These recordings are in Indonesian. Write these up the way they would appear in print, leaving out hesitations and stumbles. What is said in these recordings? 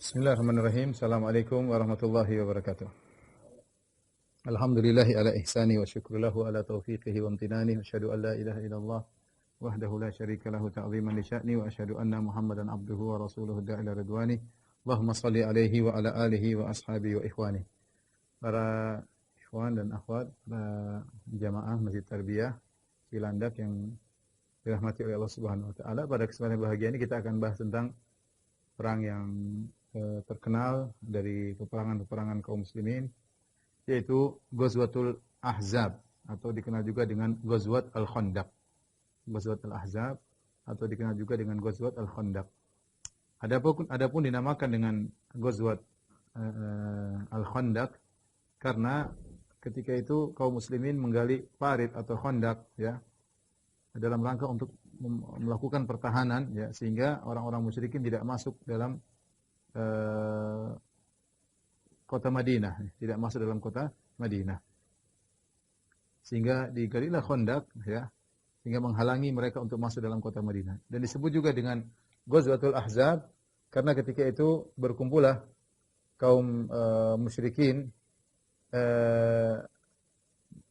Bismillahirrahmanirrahim. Assalamualaikum warahmatullahi wabarakatuh. Alhamdulillahi ala ihsani wa syukrulahu ala taufiqihi wa amtinani. Asyhadu an la ilaha illallah wahdahu la syarika lahu ta'ziman li sya'ni wa asyhadu anna Muhammadan abduhu wa rasuluhu da'ila ridwani. Allahumma salli alaihi wa ala alihi wa ashabihi wa ikhwani. Para ikhwan dan akhwat, para jamaah Masjid Tarbiyah Cilandak yang dirahmati oleh Allah Subhanahu wa taala, pada kesempatan bahagia ini kita akan bahas tentang perang yang terkenal dari peperangan-peperangan kaum muslimin, yaitu Ghazwatul Ahzab atau dikenal juga dengan Ghazwat Al-Khandaq. Ghazwat Al-Ahzab atau dikenal juga dengan Ghazwat Al-Khandaq. Adapun dinamakan dengan Ghazwat Al-Khandaq karena ketika itu kaum muslimin menggali parit atau khandaq ya dalam rangka untuk melakukan pertahanan ya, sehingga orang-orang musyrikin tidak masuk dalam kota Madinah, tidak masuk dalam kota Madinah. Sehingga digalilah khandaq ya, sehingga menghalangi mereka untuk masuk dalam kota Madinah. Dan disebut juga dengan Ghazwatul Ahzab karena ketika itu berkumpullah kaum musyrikin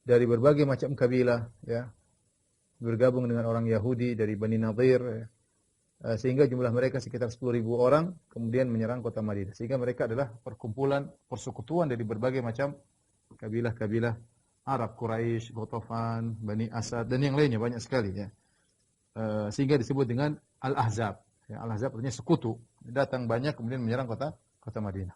dari berbagai macam kabilah ya, bergabung dengan orang Yahudi dari Bani Nadir ya. Sehingga jumlah mereka sekitar 10.000 orang kemudian menyerang kota Madinah. Sehingga mereka adalah perkumpulan, persekutuan dari berbagai macam kabilah-kabilah Arab, Quraisy, Ghatafan, Bani Asad dan yang lainnya banyak sekali ya. Sehingga disebut dengan Al-Ahzab. Ya, Al-Ahzab artinya sekutu. Datang banyak kemudian menyerang kota Madinah.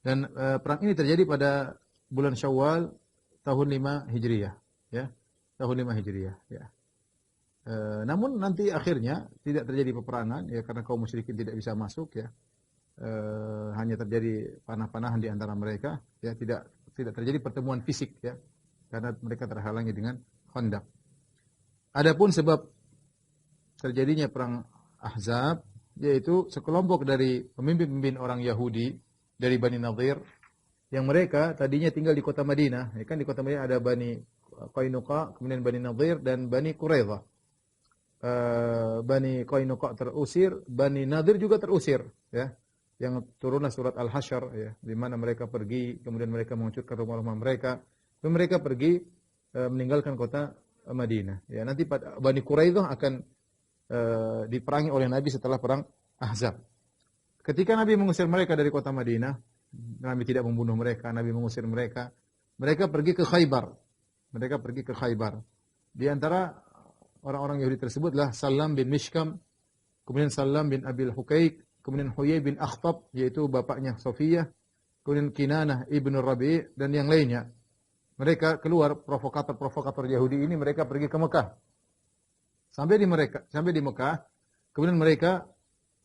Dan perang ini terjadi pada bulan Syawal tahun 5 Hijriah ya. Tahun 5 Hijriah ya. Namun nanti akhirnya tidak terjadi peperangan ya, karena kaum musyrikin tidak bisa masuk ya. Hanya terjadi panah-panahan di antara mereka ya, tidak terjadi pertemuan fisik ya, karena mereka terhalangi dengan khandaq. Adapun sebab terjadinya perang Ahzab yaitu sekelompok dari pemimpin-pemimpin orang Yahudi dari Bani Nadir yang mereka tadinya tinggal di kota Madinah ya, kan di kota Madinah ada Bani Qainuqa, kemudian Bani Nadir dan Bani Quraidah. Bani Qainuqa terusir, Bani Nadir juga terusir ya. Yang turunlah surat Al-Hasyr ya, di mana mereka pergi, kemudian mereka menghancurkan rumah-rumah mereka, dan mereka pergi meninggalkan kota Madinah. Ya, nanti Bani Quraidah akan diperangi oleh Nabi setelah perang Ahzab. Ketika Nabi mengusir mereka dari kota Madinah, Nabi tidak membunuh mereka, Nabi mengusir mereka. Mereka pergi ke Khaybar. Di antara orang-orang Yahudi tersebutlah Salam bin Mishkam, kemudian Salam bin Abil Huqaiq, kemudian Huyai bin Akhtab, yaitu bapaknya Sofiyah, kemudian Kinanah ibn Rabi' dan yang lainnya. Mereka keluar, provokator Yahudi ini, mereka pergi ke Mekah. Sampai di Mekah, kemudian mereka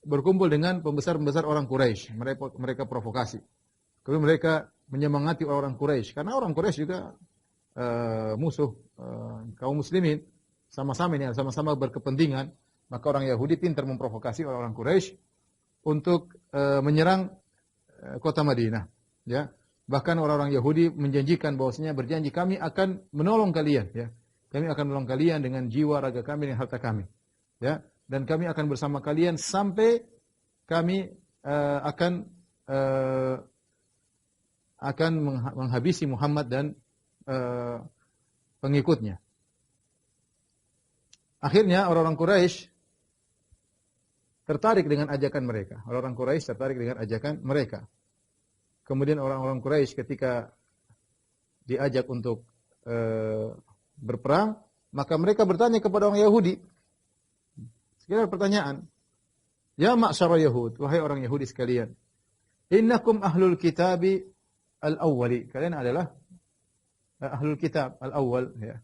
berkumpul dengan pembesar-pembesar orang Quraisy. Mereka provokasi. Kemudian mereka menyemangati orang Quraisy, karena orang Quraisy juga musuh kaum muslimin, sama-sama berkepentingan. Maka orang Yahudi pintar memprovokasi orang Quraisy untuk menyerang kota Madinah ya. Bahkan orang-orang Yahudi menjanjikan bahwasanya berjanji, kami akan menolong kalian ya. Kami akan menolong kalian dengan jiwa, raga kami dan harta kami ya, dan kami akan bersama kalian sampai kami akan menghabisi Muhammad dan pengikutnya. Akhirnya orang-orang Quraisy tertarik dengan ajakan mereka. Kemudian orang-orang Quraisy ketika diajak untuk berperang, maka mereka bertanya kepada orang Yahudi. Sekitar pertanyaan. Ya ma'syara Yahud, wahai orang Yahudi sekalian. Innakum ahlul kitabi al-awwali. Kalian adalah ahlul kitab al-awwal ya.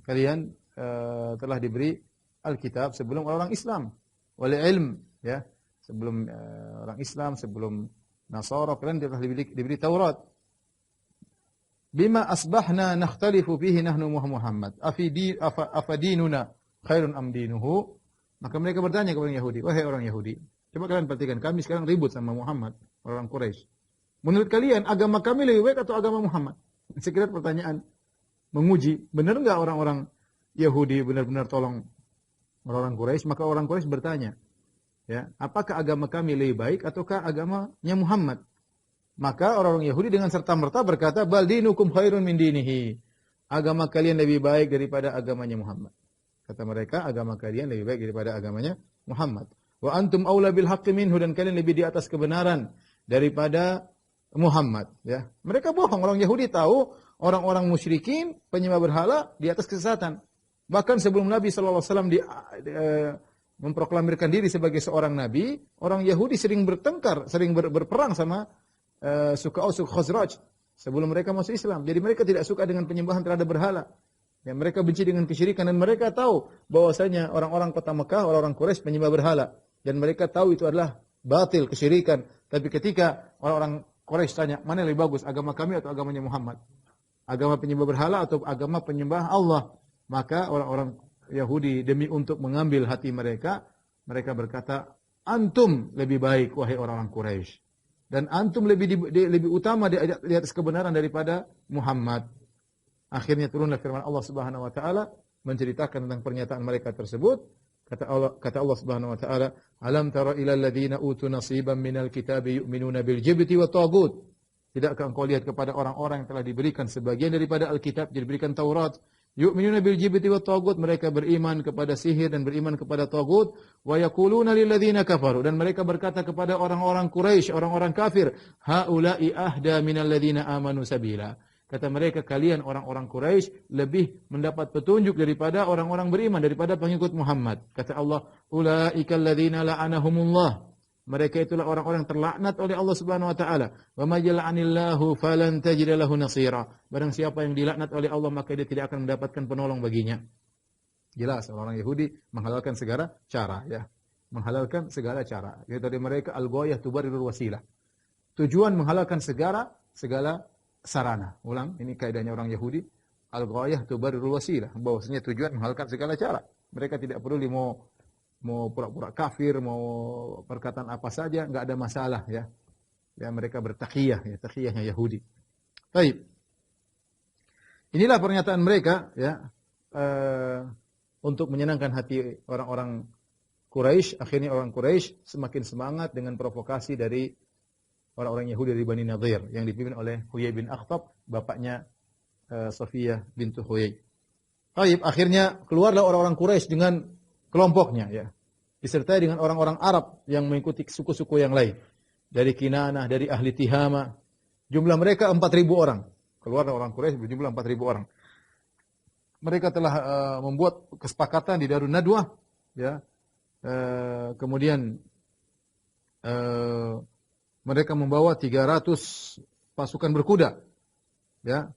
Kalian telah diberi Alkitab sebelum orang Islam, wal ilm ya, sebelum orang Islam, sebelum Nasara, kalian telah diberi Taurat. Bima asbahna nakhtalifu fihi nahnu Muhammad afadinuna khairun am dinuhu. Maka mereka bertanya kepada orang Yahudi, wahai orang Yahudi, coba kalian perhatikan, kami sekarang ribut sama Muhammad, orang Quraisy. Menurut kalian agama kami lebih baik atau agama Muhammad? Sekitar pertanyaan menguji, benar enggak orang-orang Yahudi benar-benar tolong orang-orang Quraisy? Maka orang Quraisy bertanya, Ya, apakah agama kami lebih baik ataukah agamanya Muhammad? Maka orang-orang Yahudi dengan serta-merta berkata, bal dinukum khairun min dinihi. Agama kalian lebih baik daripada agamanya Muhammad. Kata mereka, agama kalian lebih baik daripada agamanya Muhammad. Wa antum aula bil haqqi minhu, dan kalian lebih di atas kebenaran daripada Muhammad. Ya, mereka bohong. Orang Yahudi tahu orang-orang musyrikin penyembah berhala di atas kesesatan. Bahkan sebelum Nabi sallallahu alaihi wasallam memproklamirkan diri sebagai seorang nabi, orang Yahudi sering bertengkar, sering berperang sama suku Aus, suku Khazraj sebelum mereka masuk Islam. Jadi mereka tidak suka dengan penyembahan terhadap berhala. Ya, mereka benci dengan kesyirikan dan mereka tahu bahwasanya orang-orang kota Mekah, orang-orang Quraisy penyembah berhala dan mereka tahu itu adalah batil, kesyirikan. Tapi ketika orang-orang Quraisy tanya, mana yang lebih bagus, agama kami atau agamanya Muhammad? Agama penyembah berhala atau agama penyembah Allah? Maka orang-orang Yahudi demi untuk mengambil hati mereka, mereka berkata, antum lebih baik wahai orang-orang Quraisy. Dan antum lebih utama di atas kebenaran daripada Muhammad. Akhirnya turunlah firman Allah Subhanahu wa taala menceritakan tentang pernyataan mereka tersebut. Kata Allah Subhanahu wa taala, "Alam tara ilal ladzina utu nasiban minal kitabi yu'minuna bil jibti wat taghut." Tidakkah engkau lihat kepada orang-orang yang telah diberikan sebagian daripada Alkitab, diberikan Taurat, yu'minuna bil jibti wat taghut, mereka beriman kepada sihir dan beriman kepada taghut, wa yaquluna lil ladzina kafaru, dan mereka berkata kepada orang-orang Quraisy, orang-orang kafir, haula'i ahda minal ladzina amanu sabila. Kata mereka, kalian orang-orang Quraisy lebih mendapat petunjuk daripada orang-orang beriman, daripada pengikut Muhammad. Kata Allah, ulaika alladzina la'anahumullah. Mereka itulah orang-orang terlaknat oleh Allah Subhanahu wa taala. Wa may yal'anillahu falan tajida lahu nasira. Barang siapa yang dilaknat oleh Allah, maka dia tidak akan mendapatkan penolong baginya. Jelas orang Yahudi menghalalkan segala cara, ya. Menghalalkan segala cara. Jadi dari mereka al-ghayah tubarirul wasilah. Tujuan menghalalkan segala sarana. Ulang, ini kaidahnya orang Yahudi. Al-ghayah tubarirul wasilah. Bahwasanya tujuan menghalalkan segala cara. Mereka tidak peduli mau pura-pura kafir, mau perkataan apa saja, enggak ada masalah, ya. Ya, mereka bertaqiyah, ya, taqiyahnya Yahudi. Baik. Inilah pernyataan mereka, ya, untuk menyenangkan hati orang-orang Quraisy. Akhirnya orang Quraisy semakin semangat dengan provokasi dari orang-orang Yahudi dari Bani Nadir yang dipimpin oleh Huyai bin Akhtab, bapaknya Safiyah bintu Huyai. Baik, akhirnya keluarlah orang-orang Quraisy dengan kelompoknya, ya. Disertai dengan orang-orang Arab yang mengikuti suku-suku yang lain. Dari Kinanah, dari ahli Tihama. Jumlah mereka 4.000 orang. Keluarlah orang Quraisy berjumlah 4.000 orang. Mereka telah membuat kesepakatan di Darun Nadwah, ya. Kemudian mereka membawa 300 pasukan berkuda, ya.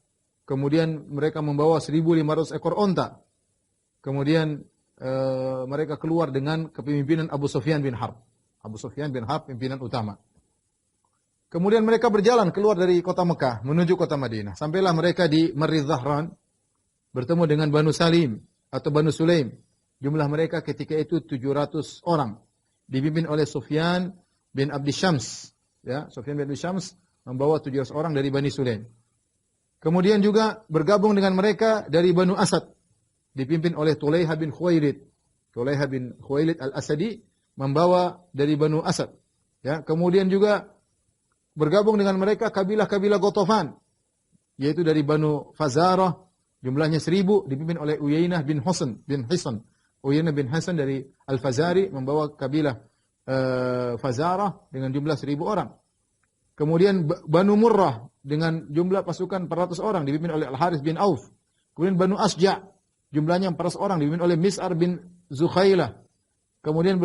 Kemudian mereka membawa 1.500 ekor onta. Kemudian mereka keluar dengan kepemimpinan Abu Sufyan bin Harb. Abu Sufyan bin Harb pimpinan utama. Kemudian mereka berjalan keluar dari kota Mekah menuju kota Madinah. Sampailah mereka di Marri Zahran, bertemu dengan Banu Salim atau Banu Sulaim. Jumlah mereka ketika itu 700 orang. Dipimpin oleh Sufyan bin Abdi Syams. Ya, Sufyan bin Abdi Syams membawa 700 orang dari Bani Sulaim. Kemudian juga bergabung dengan mereka dari Banu Asad, dipimpin oleh Tulaiha bin Khuwailid. Tulaiha bin Khuwailid al-Asadi membawa dari Banu Asad. Ya, kemudian juga bergabung dengan mereka kabilah-kabilah Ghatafan, yaitu dari Banu Fazarah, jumlahnya 1.000, dipimpin oleh Uyainah bin Hisan. Uyainah bin Hisan dari Al-Fazari membawa kabilah Fazarah dengan jumlah 1.000 orang. Kemudian Banu Murrah dengan jumlah pasukan 400 orang dipimpin oleh Al-Harith bin Auf. Kemudian Banu Asja' jumlahnya 400 orang dipimpin oleh Mis'ar bin Zukhailah. Kemudian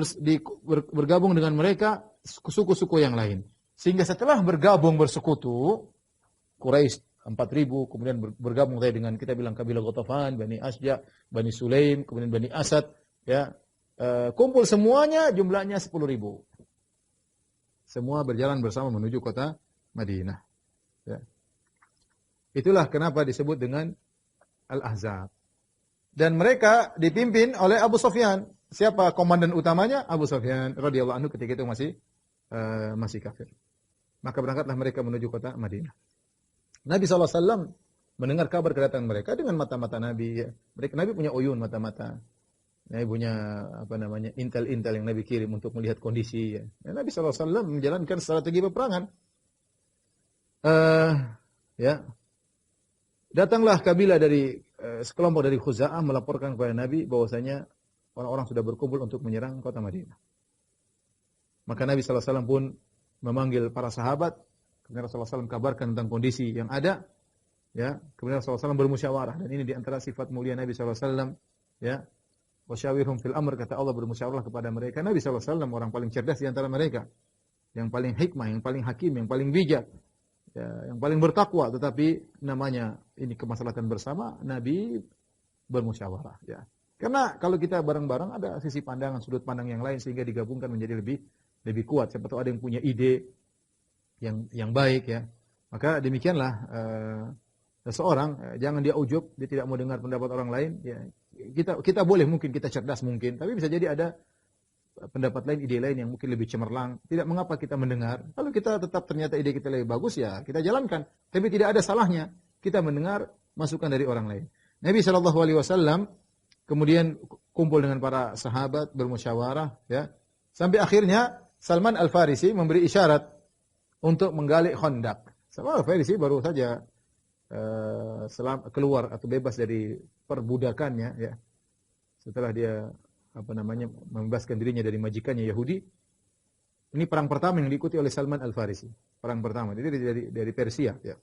bergabung dengan mereka suku-suku yang lain. Sehingga setelah bergabung bersekutu, Quraisy 4.000, kemudian bergabung dengan kita bilang kabilah Ghatafan, Bani Asja', Bani Sulaim, kemudian Bani Asad, ya. Kumpul semuanya jumlahnya 10.000. Semua berjalan bersama menuju kota Madinah. Ya. Itulah kenapa disebut dengan Al-Ahzab. Dan mereka dipimpin oleh Abu Sufyan. Siapa komandan utamanya? Abu Sufyan radhiyallahu anhu ketika itu masih kafir. Maka berangkatlah mereka menuju kota Madinah. Nabi SAW mendengar kabar kedatangan mereka dengan mata-mata Nabi. Ya. Nabi punya uyun mata-mata. Nabi punya apa namanya intel-intel yang Nabi kirim untuk melihat kondisi. Ya. Nabi SAW menjalankan strategi peperangan. Ya, datanglah kabilah dari sekelompok dari Khuza'ah melaporkan kepada Nabi bahwasanya orang-orang sudah berkumpul untuk menyerang kota Madinah. Maka Nabi SAW pun memanggil para sahabat. Kemudian Rasulullah SAW kabarkan tentang kondisi yang ada. Ya, kemudian Rasulullah SAW bermusyawarah. Dan ini diantara sifat mulia Nabi SAW. Ya, wasyawirhum fil amr, kata Allah, bermusyawarah kepada mereka. Nabi SAW orang paling cerdas di antara mereka. Yang paling hikmah, yang paling hakim, yang paling bijak. Ya, yang paling bertakwa. Tetapi namanya ini kemaslahatan bersama, Nabi bermusyawarah. Ya. Karena kalau kita bareng-bareng ada sisi pandangan, sudut pandang yang lain sehingga digabungkan menjadi lebih kuat. Siapa tahu ada yang punya ide yang baik, ya. Maka demikianlah seseorang jangan dia ujub, dia tidak mau dengar pendapat orang lain. Ya. Kita boleh mungkin kita cerdas mungkin, tapi bisa jadi ada pendapat lain, ide lain yang mungkin lebih cemerlang. Tidak mengapa kita mendengar. Kalau kita tetap ternyata ide kita lebih bagus, ya kita jalankan. Tapi tidak ada salahnya kita mendengar masukan dari orang lain. Nabi SAW kemudian kumpul dengan para sahabat bermusyawarah, ya. Sampai akhirnya Salman Al-Farisi memberi isyarat untuk menggali Khandaq. Salman Al-Farisi baru saja keluar atau bebas dari perbudakannya, ya. Setelah dia membebaskan dirinya dari majikannya Yahudi. Ini perang pertama yang diikuti oleh Salman Al-Farisi. Perang pertama. Jadi dari Persia, ya.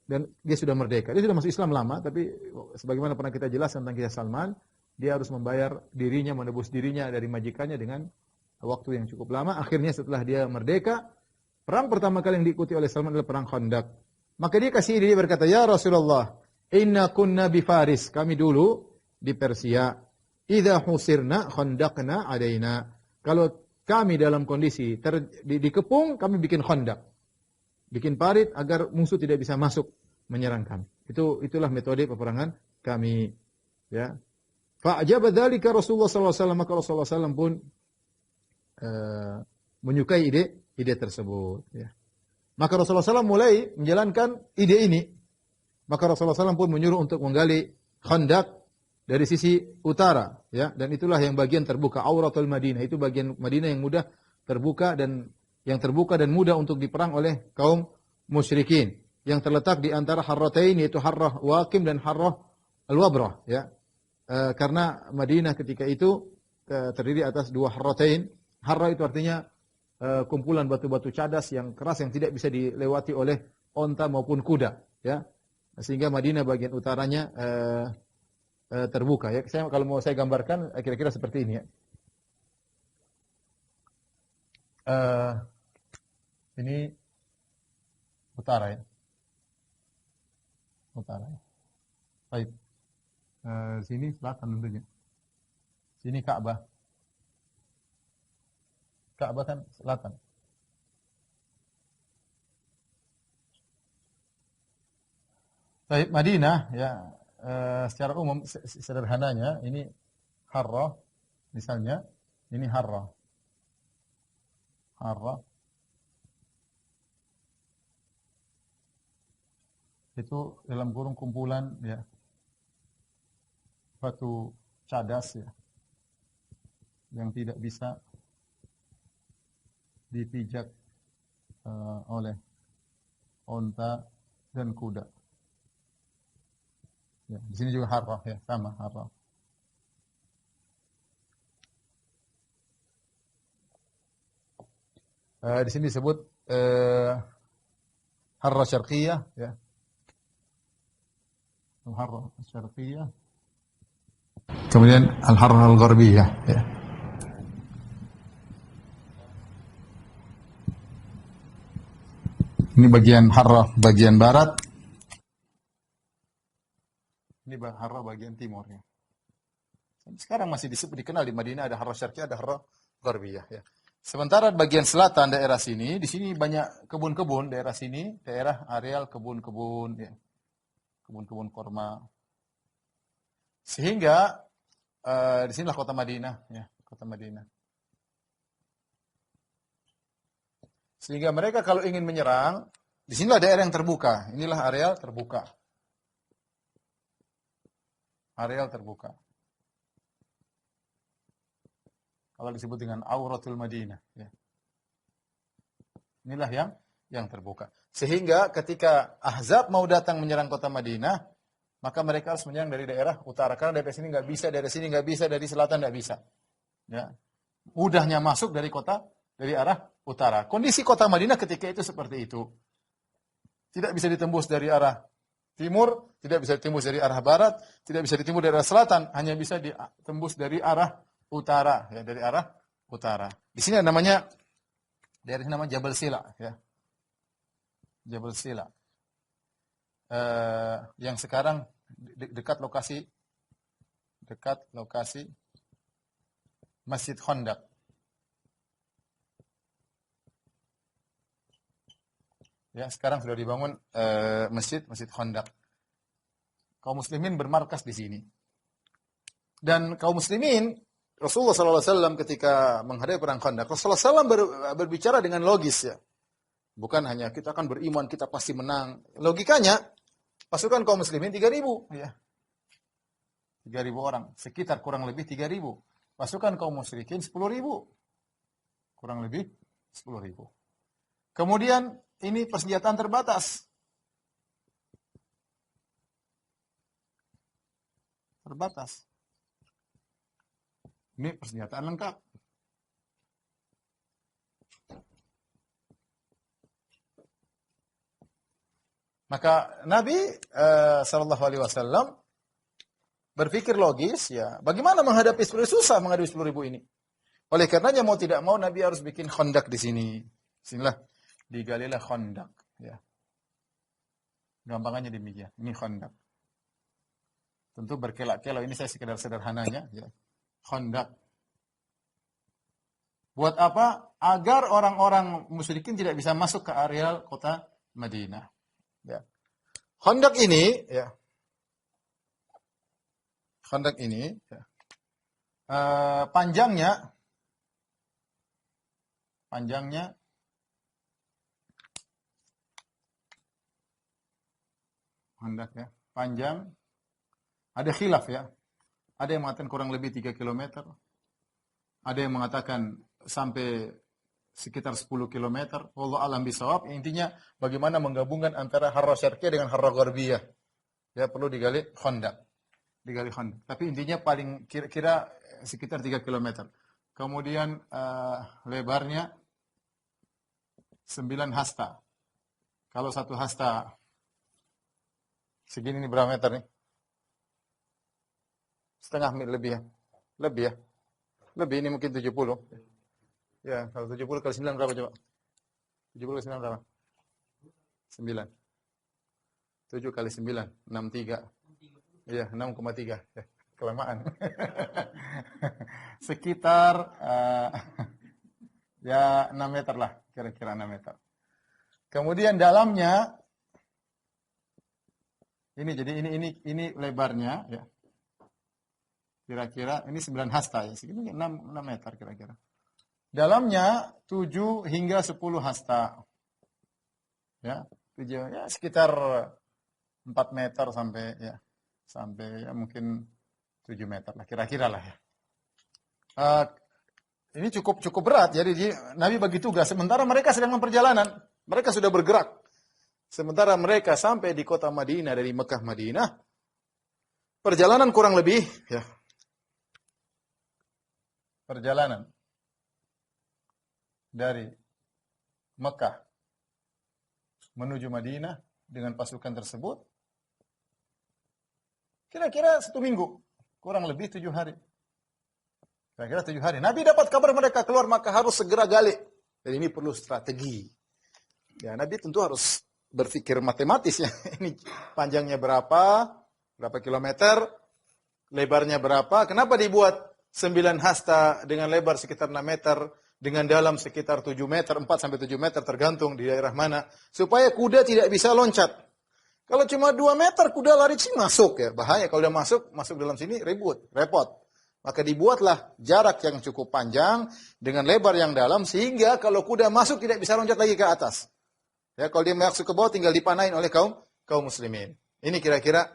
Dan dia sudah merdeka. Dia sudah masuk Islam lama, tapi sebagaimana pernah kita jelaskan tentang kisah Salman, dia harus membayar dirinya, menebus dirinya dari majikannya dengan waktu yang cukup lama. Akhirnya setelah dia merdeka, perang pertama kali yang diikuti oleh Salman adalah perang Khandaq. Maka dia kasih diri berkata, "Ya Rasulullah, inna kunna bi Faris." Kami dulu di Persia. "Idza husirna khandaqna alaina." Kalau kami dalam kondisi dikepung, kami bikin khandaq. Bikin parit agar musuh tidak bisa masuk menyerang kami. Itulah metode peperangan kami, ya. Fa'ajaba dzalika Rasulullah sallallahu alaihi wasallam, maka Rasulullah SAW pun menyukai ide tersebut, ya. Maka Rasulullah SAW mulai menjalankan ide ini. Maka Rasulullah SAW pun menyuruh untuk menggali Khandaq dari sisi utara, ya. Dan itulah yang bagian terbuka, auratul Madinah. Itu bagian Madinah yang mudah terbuka dan mudah untuk diperang oleh kaum musyrikin. Yang terletak di antara Harratain, yaitu Harrah Waqim dan Harrah Al-Wabrah, ya. Karena Madinah ketika itu terdiri atas dua Harratain. Harrah itu artinya kumpulan batu-batu cadas yang keras yang tidak bisa dilewati oleh onta maupun kuda, ya. Sehingga Madinah bagian utaranya terbuka, ya. Kalau mau saya gambarkan kira-kira seperti ini, ya. Ini utara, ya. Utara, ya. Baik. Sini selatan tentunya. Sini Ka'bah. Ka'bah kan selatan. Baik, Madinah, ya, secara umum sederhananya ini Harrah misalnya, ini Harrah. Harrah itu dalam kurung kumpulan, ya, batu cadas, ya, yang tidak bisa dipijak oleh onta dan kuda. Ya, di sini juga Harrah, ya, sama Harrah. Di sini disebut Harrah Syarqiyah, ya. Al-Harrah Syarqiyah. Kemudian Al-Harrah Al-Gharbiyah, ya. Ini bagian Harrah bagian barat. Ini Harrah bagian timur, ya. Sekarang masih dikenal di Madinah ada Harrah Syarqiyah, ada Harrah Gharbiyah, ya. Sementara bagian selatan daerah sini, di sini banyak kebun-kebun, daerah sini, daerah areal kebun-kebun, ya. Kebun-kebun korma. Sehingga di sinilah kota Madinah, ya, kota Madinah. Sehingga mereka kalau ingin menyerang, di sinilah daerah yang terbuka. Inilah areal terbuka. Areal terbuka. Kalau disebut dengan auratul Madinah, ya. Inilah yang terbuka. Sehingga ketika Ahzab mau datang menyerang kota Madinah, maka mereka harus menyerang dari daerah utara. Karena dari sini nggak bisa, dari sini nggak bisa, dari selatan nggak bisa. Ya. Mudahnya masuk dari arah utara. Kondisi kota Madinah ketika itu seperti itu. Tidak bisa ditembus dari arah timur, tidak bisa ditembus dari arah barat, tidak bisa ditembus dari arah selatan, hanya bisa ditembus dari arah utara, ya, dari arah utara. Di sini namanya daerah ini namanya Jabal Sila, ya. Jabal Sila. Yang sekarang dekat lokasi Masjid Khandaq. Ya, sekarang sudah dibangun Masjid Khandaq. Kaum muslimin bermarkas di sini. Dan kaum muslimin, Rasulullah SAW ketika menghadapi perang Khandaq, Rasulullah SAW berbicara dengan logis, ya. Bukan hanya kita akan beriman, kita pasti menang. Logikanya, pasukan kaum muslimin 3.000, ya. 3.000 orang, sekitar kurang lebih 3.000. Pasukan kaum musyrikin 10.000. Kurang lebih 10.000. Kemudian ini persenjataan terbatas. Ini persenjataan lengkap. Maka Nabi Shallallahu Alaihi Wasallam berpikir logis, ya. Bagaimana menghadapi 10.000? Susah menghadapi 10.000 ini. Oleh karenanya mau tidak mau Nabi harus bikin Khandaq di sini. Sinilah digalilah Khandaq, ya. Gampangannya demikian. Ini Khandaq. Tentu berkelak-kelok, ini saya sekedar sederhananya, ya. Khandaq. Buat apa? Agar orang-orang musyrikin tidak bisa masuk ke areal kota Madinah. Ya. Khandaq ini, ya. Khandaq ini, ya. Panjangnya Khandaq, ya. Panjang ada khilaf, ya. Ada yang mengatakan kurang lebih 3 km. Ada yang mengatakan sampai sekitar 10 km. Wallahu a'lam bishawab. Intinya bagaimana menggabungkan antara Harrah Syarqiyah dengan Harrah Gharbiyah. Ya, perlu digali Khandaq. Tapi intinya paling kira-kira sekitar 3 km. Kemudian lebarnya 9 hasta. Kalau satu hasta segini, ini berapa meter nih? Setengah mil lebih, ya. Lebih, ini mungkin 70. Ya, kalau 70 kali 9 berapa coba? 70 kali 9 berapa? 9. 7 kali 9, 63. Iya, 6,3. Ya, kelamaan. Sekitar ya 6 meter lah, kira-kira 6 meter. Kemudian dalamnya ini, jadi ini lebarnya, ya. Kira-kira ini 9 hasta, ya. Segini 6 meter kira-kira. Dalamnya 7 hingga 10 hasta. Ya, 7, ya sekitar 4 meter sampai ya mungkin 7 meter lah, kira-kira lah, ya. Ini cukup berat, jadi Nabi bagi tugas. Sementara mereka sedang perjalanan, mereka sudah bergerak. Sementara mereka sampai di kota Madinah dari Mekah Madinah, perjalanan kurang lebih, ya. Perjalanan dari Mekah menuju Madinah dengan pasukan tersebut kira-kira 1 minggu, kurang lebih 7 hari. Kira-kira 7 hari. Nabi dapat kabar mereka keluar, maka harus segera gali. Jadi ini perlu strategi. Ya, Nabi tentu harus berpikir matematis, ya. Ini panjangnya berapa kilometer, lebarnya berapa. Kenapa dibuat 9 hasta dengan lebar sekitar 6 meter, dengan dalam sekitar 7 meter, 4 sampai 7 meter tergantung di daerah mana, supaya kuda tidak bisa loncat. Kalau cuma 2 meter kuda lari sih masuk, ya. Bahaya kalau udah masuk dalam sini repot. Maka dibuatlah jarak yang cukup panjang dengan lebar yang dalam sehingga kalau kuda masuk tidak bisa loncat lagi ke atas. Ya, kalau dia masuk ke bawah tinggal dipanahin oleh kaum muslimin. Ini kira-kira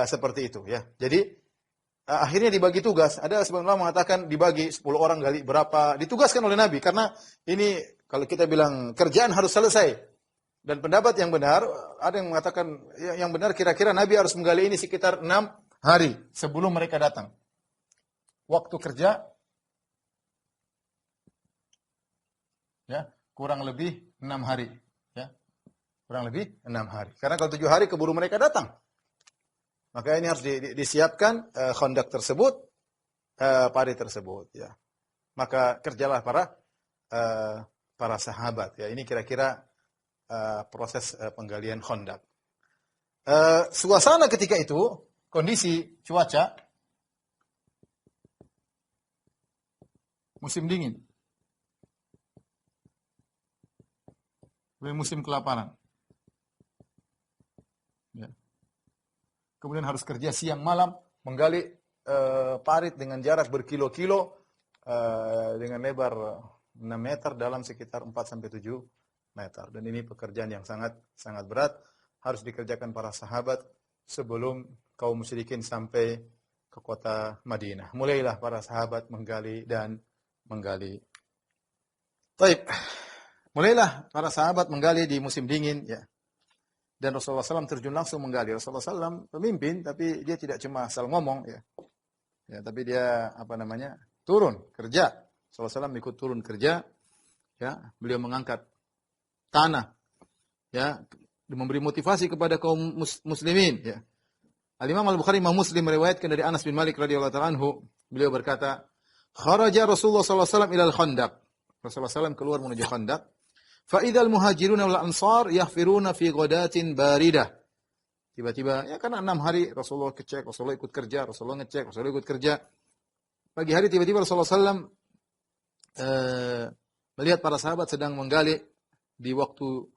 seperti itu ya. Jadi akhirnya dibagi tugas. Ada sebagian ulama mengatakan dibagi 10 orang gali berapa, ditugaskan oleh Nabi karena ini kalau kita bilang kerjaan harus selesai. Dan pendapat yang benar, ada yang mengatakan yang benar kira-kira Nabi harus menggali ini sekitar 6 hari sebelum mereka datang. Waktu kerja ya, kurang lebih 6 hari ya. Kurang lebih 6 hari. Karena kalau 7 hari keburu mereka datang. Maka ini harus disiapkan khandak tersebut, parit tersebut ya. Maka kerjalah para sahabat ya. Ini kira-kira proses penggalian khandak. Suasana ketika itu, kondisi cuaca musim dingin. Musim kelaparan. Ya. Kemudian harus kerja siang malam, menggali parit dengan jarak berkilo-kilo, dengan lebar 6 meter dalam sekitar 4-7 meter. Dan ini pekerjaan yang sangat sangat berat, harus dikerjakan para sahabat sebelum kaum musyrikin sampai ke kota Madinah. Mulailah para sahabat menggali dan menggali. Baik. Mulailah para sahabat menggali di musim dingin ya. Dan Rasulullah SAW terjun langsung menggali. Rasulullah SAW pemimpin, tapi dia tidak cuma asal ngomong ya. Ya, tapi dia turun kerja. Rasulullah SAW ikut turun kerja. Ya, beliau mengangkat tanah. Ya, memberi motivasi kepada kaum muslimin ya. Al-Imam Al-Bukhari Imam Muslim meriwayatkan dari Anas bin Malik radhiyallahu ta'ala anhu, beliau berkata, "Kharaja Rasulullah SAW ila al-Khandaq." Rasulullah SAW keluar menuju Khandaq. Fa'idhal muhajiruna wal ansar yahfiruna fi ghadatin baridah. Tiba-tiba, ya karena 6 hari Rasulullah ngecek, Rasulullah ikut kerja, Rasulullah ngecek, Rasulullah ikut kerja. Pagi hari tiba-tiba Rasulullah SAW melihat para sahabat sedang menggali di waktu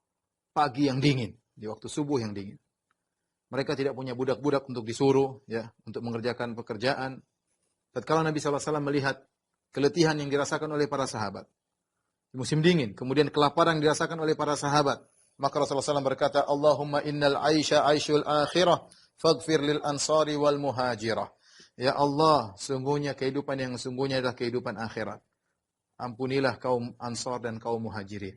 pagi yang dingin, di waktu subuh yang dingin. Mereka tidak punya budak-budak untuk disuruh, ya, untuk mengerjakan pekerjaan. Tatkala Nabi SAW melihat keletihan yang dirasakan oleh para sahabat, di musim dingin, kemudian kelaparan yang dirasakan oleh para sahabat, maka Rasulullah SAW berkata, Allahumma innal aisha aishul akhirah, faghfir lil ansari wal muhajirah. Ya Allah, sungguhnya kehidupan yang sungguhnya adalah kehidupan akhirat. Ampunilah kaum ansar dan kaum muhajirin.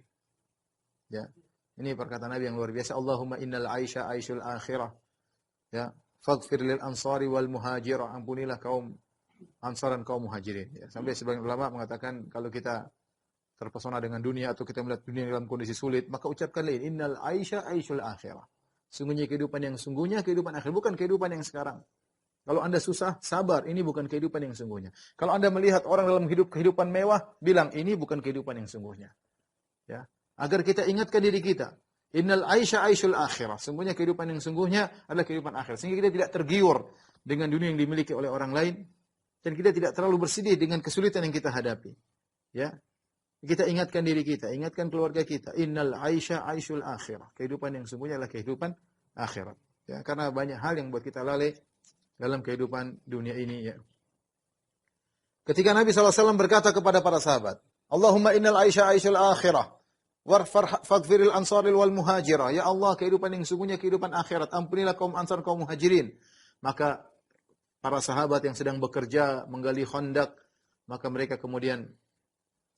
Ya, ini perkataan Nabi yang luar biasa. Allahumma innal aisha aishul akhirah. Ya, faghfir lil ansari wal muhajirah. Ampunilah kaum ansar dan kaum muhajirin. Ya, sampai sebagian ulama mengatakan kalau kita terpesona dengan dunia atau kita melihat dunia dalam kondisi sulit, maka ucapkan lain, innal aisha aishul akhirah. Sungguhnya kehidupan yang sungguhnya kehidupan akhir, bukan kehidupan yang sekarang. Kalau Anda susah, sabar, ini bukan kehidupan yang sungguhnya. Kalau Anda melihat orang dalam kehidupan mewah, bilang ini bukan kehidupan yang sungguhnya. Ya, agar kita ingatkan diri kita, innal aisha aishul akhirah. Sungguhnya kehidupan yang sungguhnya adalah kehidupan akhir. Sehingga kita tidak tergiur dengan dunia yang dimiliki oleh orang lain dan kita tidak terlalu bersedih dengan kesulitan yang kita hadapi. Ya. Kita ingatkan diri kita, ingatkan keluarga kita. Innal aisha aishul akhirah. Kehidupan yang sungguhnya adalah kehidupan akhirat. Ya, karena banyak hal yang buat kita lalai dalam kehidupan dunia ini. Ya. Ketika Nabi SAW berkata kepada para sahabat, Allahumma innal aisha aishul akhirah. Warfar faghfiril ansaril wal muhajirah. Ya Allah, kehidupan yang sungguhnya kehidupan akhirat. Ampunilah kaum ansar, kaum muhajirin. Maka para sahabat yang sedang bekerja menggali khandak, maka mereka kemudian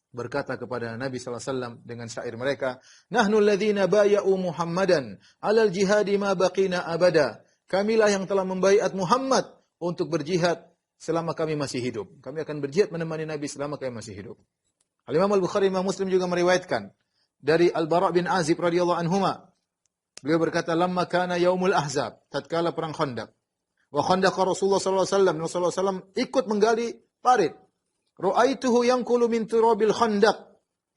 berkata kepada Nabi SAW dengan syair mereka, Nahnu alladhina baya'u Muhammadan alal jihadi ma baqina abada. Kamilah yang telah membaiat Muhammad untuk berjihad selama kami masih hidup. Kami akan berjihad menemani Nabi selama kami masih hidup. Al-Imam Al-Bukhari Imam Muslim juga meriwayatkan dari Al-Bara' bin Azib radhiyallahu anhuma. Beliau berkata, Lamma kana yaumul ahzab, tatkala perang Khandaq. Wa khandaqa Rasulullah SAW. Rasulullah SAW ikut menggali parit. Ra'aituhu yanqulu min turabil khandaq.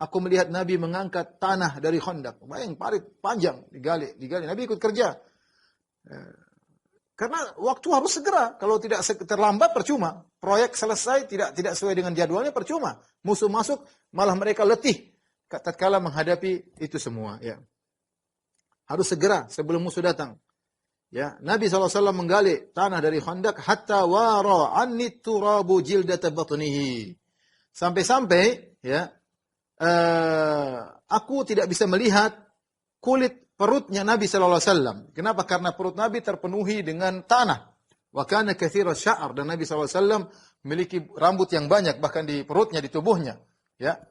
Aku melihat Nabi mengangkat tanah dari khandak. Bayang parit panjang digali. Nabi ikut kerja. Karena waktu harus segera. Kalau tidak terlambat percuma. Proyek selesai tidak sesuai dengan jadwalnya percuma. Musuh masuk malah mereka letih tatkala menghadapi itu semua, ya. Harus segera sebelum musuh datang. Ya, Nabi SAW menggali tanah dari khandak hatta wara anni turabu jildata batnihi. Sampai-sampai ya aku tidak bisa melihat kulit perutnya Nabi sallallahu alaihi wasallam. Kenapa? Karena perut Nabi terpenuhi dengan tanah. Wa kana katsiran sya'ar, dan Nabi sallallahu alaihi wasallam memiliki rambut yang banyak bahkan di perutnya, di tubuhnya, ya.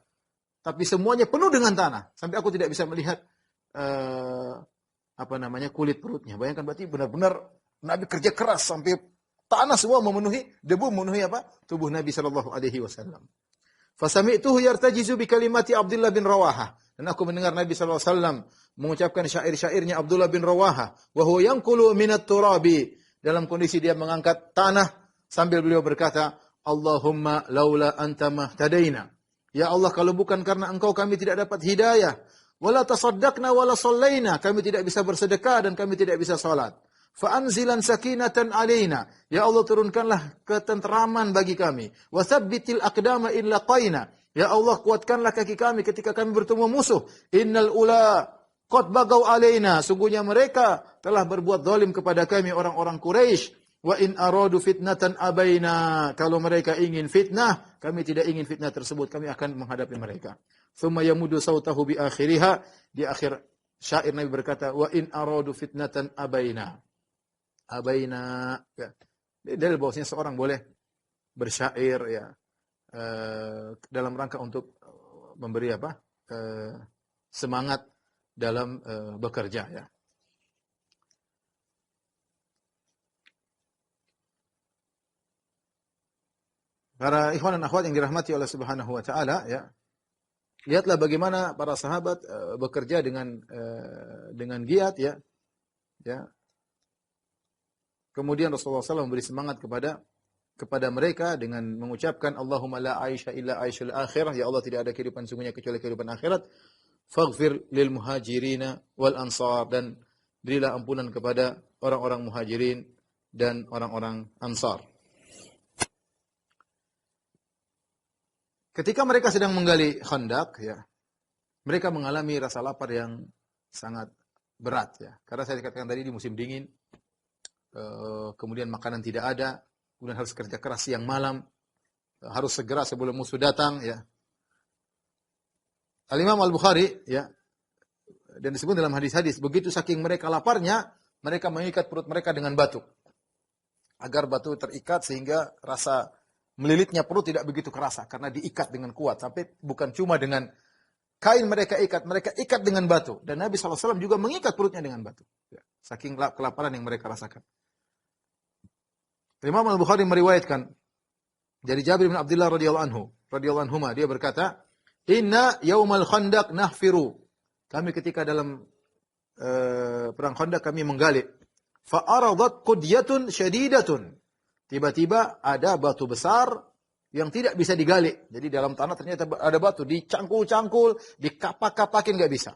Tapi semuanya penuh dengan tanah sampai aku tidak bisa melihat kulit perutnya. Bayangkan, berarti benar-benar Nabi kerja keras sampai tanah semua memenuhi, debu memenuhi tubuh Nabi sallallahu alaihi wasallam. Fasami'tuhu yartajizu bi kalimati Abdullah bin Rawaha, dan aku mendengar Nabi sallallahu alaihi wasallam mengucapkan syair-syairnya Abdullah bin Rawaha, wa huwa yanqulu minat turabi, dalam kondisi dia mengangkat tanah sambil beliau berkata, Allahumma laula anta mahtadaina. Ya Allah, kalau bukan karena engkau kami tidak dapat hidayah. Wala tasaddaqna wala sallaina, kami tidak bisa bersedekah dan kami tidak bisa salat. Fa anzilan sakinatan alaina, ya Allah turunkanlah ketenteraman bagi kami. Wa tsabbitil aqdama in laqaina, ya Allah kuatkanlah kaki kami ketika kami bertemu musuh. Innal ula qad bagau alaina, sungguhnya mereka telah berbuat zalim kepada kami orang-orang Quraisy. Wa in aradu fitnatan abaina, kalau mereka ingin fitnah, kami tidak ingin fitnah tersebut, kami akan menghadapi mereka. Thumma yamudu sautahu bi akhiriha, di akhir syair Nabi berkata, wa in aradu fitnatan abaina. Abaina, ya. Dari bahwasanya seorang boleh bersyair, ya, dalam rangka untuk memberi semangat dalam bekerja, ya. Para ikhwan dan akhwat yang dirahmati oleh Subhanahu wa taala, ya. Lihatlah bagaimana para sahabat bekerja dengan giat, ya. Ya. Kemudian Rasulullah SAW memberi semangat kepada mereka dengan mengucapkan Allahumma la aisha illa aishul akhirah, ya Allah tidak ada kehidupan sungguhnya kecuali kehidupan akhirat. Faghfir lil muhajirina wal ansar, dan berilah ampunan kepada orang-orang muhajirin dan orang-orang ansar. Ketika mereka sedang menggali khandak, ya, mereka mengalami rasa lapar yang sangat berat, ya. Karena saya katakan tadi di musim dingin, kemudian makanan tidak ada, kemudian harus kerja keras siang malam, harus segera sebelum musuh datang, ya. Al-Imam Al-Bukhari, ya, dan disebut dalam hadis-hadis, begitu saking mereka laparnya, mereka mengikat perut mereka dengan batu, agar batu terikat sehingga rasa melilitnya perut tidak begitu kerasa, karena diikat dengan kuat, sampai bukan cuma dengan kain mereka ikat dengan batu. Dan Nabi SAW juga mengikat perutnya dengan batu, ya, saking kelaparan yang mereka rasakan. Imam Al-Bukhari meriwayatkan dari Jabir bin Abdullah radhiyallahu anhu, dia berkata, "Inna yaumal khandaq nahfiru." Kami ketika dalam perang Khandaq kami menggali. Fa aradat qudyatun syadidatun. Tiba-tiba ada batu besar yang tidak bisa digali. Jadi dalam tanah ternyata ada batu, dicangkul-cangkul, dikapak-kapakin enggak bisa.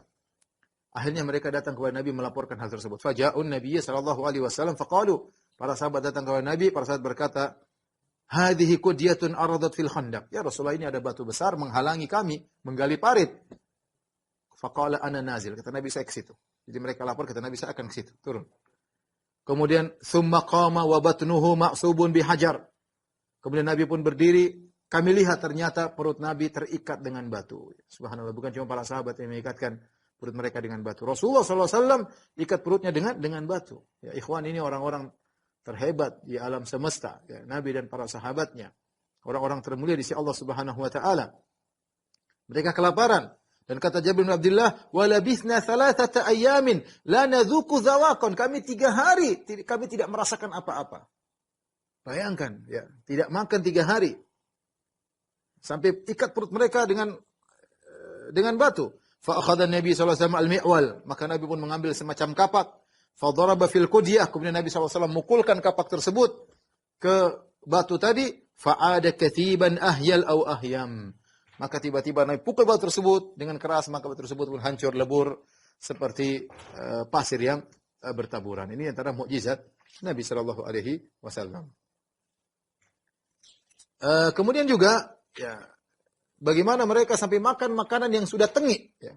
Akhirnya mereka datang kepada Nabi melaporkan hal tersebut. Faja'un Nabiyya sallallahu alaihi wasallam faqalu, para sahabat datang kepada Nabi, para sahabat berkata, "Hadhihi qudyatun aradat fil khandaq." Ya Rasulullah, ini ada batu besar menghalangi kami menggali parit. Faqala ana nazil, kata Nabi, saya ke situ. Jadi mereka lapor, kata Nabi, saya akan ke situ, turun. Kemudian tsumma qama wa batnuhu ma'subun bihajar. Kemudian Nabi pun berdiri, kami lihat ternyata perut Nabi terikat dengan batu. Subhanallah, bukan cuma para sahabat yang mengikatkan perut mereka dengan batu. Rasulullah SAW ikat perutnya dengan batu. Ya ikhwan, ini orang-orang terhebat di alam semesta, ya, Nabi dan para sahabatnya, orang-orang termulia di sisi Allah Subhanahu wa taala. Mereka kelaparan, dan kata Jabir bin Abdullah, "Wa labithna thalathata ayamin la nadzuqu zawaqan." Kami 3 hari kami tidak merasakan apa-apa. Bayangkan, ya, tidak makan 3 hari. Sampai ikat perut mereka dengan batu. Fa akhadha Nabi sallallahu alaihi wasallam al-mi'wal, maka Nabi pun mengambil semacam kapak. Fa daraba fil qudyah, kemudian Nabi sallallahu alaihi wasallam mukulkan kapak tersebut ke batu tadi. Fa ada katiban ahyal au ahyam. Maka tiba-tiba Nabi pukul batu tersebut dengan keras, maka batu tersebut pun hancur lebur seperti pasir yang bertaburan. Ini antara mukjizat Nabi sallallahu alaihi wasallam. Kemudian juga, ya, bagaimana mereka sampai makan makanan yang sudah tengik, ya.